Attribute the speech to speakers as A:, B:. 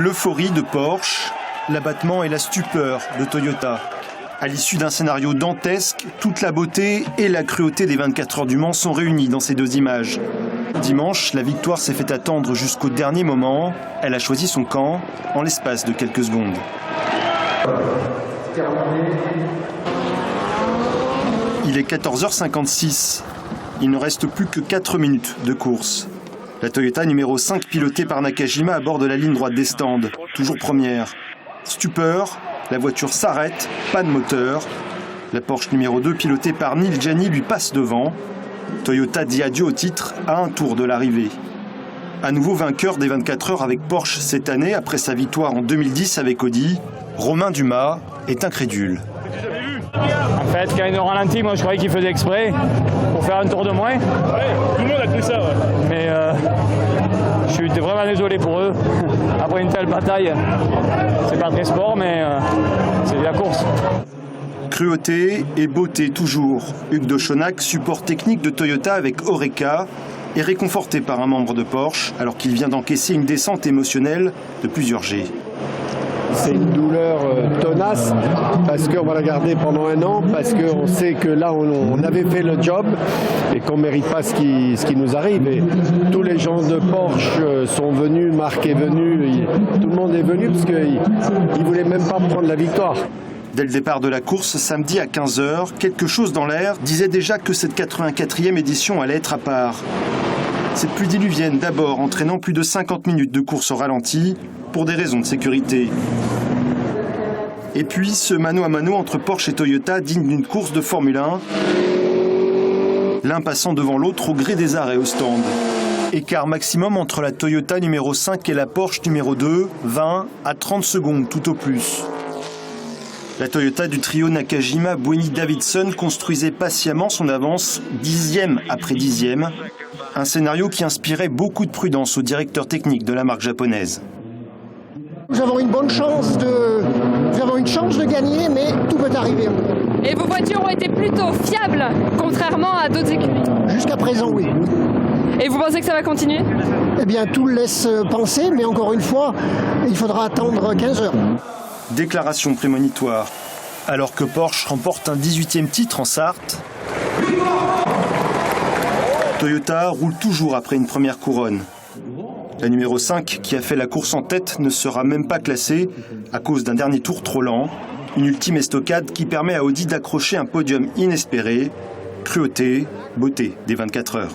A: L'euphorie de Porsche, l'abattement et la stupeur de Toyota. À l'issue d'un scénario dantesque, toute la beauté et la cruauté des 24 heures du Mans sont réunies dans ces deux images. Dimanche, la victoire s'est fait attendre jusqu'au dernier moment. Elle a choisi son camp en l'espace de quelques secondes. Il est 14h56. Il ne reste plus que 4 minutes de course. La Toyota numéro 5 pilotée par Nakajima à bord de la ligne droite des stands, toujours première. Stupeur, la voiture s'arrête, pas de moteur. La Porsche numéro 2 pilotée par Neel Jani lui passe devant. Toyota dit adieu au titre à un tour de l'arrivée. À nouveau vainqueur des 24 heures avec Porsche cette année, après sa victoire en 2010 avec Audi, Romain Dumas est incrédule.
B: En fait, quand ils ont ralenti, moi je croyais qu'ils faisaient exprès pour faire un tour de moins.
C: Ouais, tout le monde a cru ça. Ouais.
B: Mais je suis vraiment désolé pour eux. Après une telle bataille, c'est pas très sport, mais c'est de la course.
A: Cruauté et beauté toujours. Hugues de Chonac, support technique de Toyota avec Oreca, est réconforté par un membre de Porsche alors qu'il vient d'encaisser une descente émotionnelle de plusieurs G.
D: C'est une douleur tenace parce qu'on va la garder pendant un an, parce qu'on sait que là on avait fait le job et qu'on ne mérite pas ce qui nous arrive. Et tous les gens de Porsche sont venus, Marc est venu, tout le monde est venu parce qu'ils ne voulaient même pas prendre la victoire.
A: Dès le départ de la course, samedi à 15h, quelque chose dans l'air disait déjà que cette 84e édition allait être à part. Cette pluie diluvienne d'abord entraînant plus de 50 minutes de course au ralenti pour des raisons de sécurité. Et puis ce mano à mano entre Porsche et Toyota digne d'une course de Formule 1. L'un passant devant l'autre au gré des arrêts au stand. Écart maximum entre la Toyota numéro 5 et la Porsche numéro 2, 20 à 30 secondes tout au plus. La Toyota du trio Nakajima, Buemi, Davidson construisait patiemment son avance, dixième après dixième. Un scénario qui inspirait beaucoup de prudence au directeur technique de la marque japonaise.
E: Nous avons une bonne chance de gagner, mais tout peut arriver.
F: Et vos voitures ont été plutôt fiables, contrairement à d'autres écuries?
E: Jusqu'à présent, oui.
F: Et vous pensez que ça va continuer?
E: Eh bien, tout laisse penser, mais encore une fois, il faudra attendre 15 heures.
A: Déclaration prémonitoire. Alors que Porsche remporte un 18e titre en Sarthe, Toyota roule toujours après une première couronne. La numéro 5, qui a fait la course en tête, ne sera même pas classée à cause d'un dernier tour trop lent. Une ultime estocade qui permet à Audi d'accrocher un podium inespéré. Cruauté, beauté des 24 heures.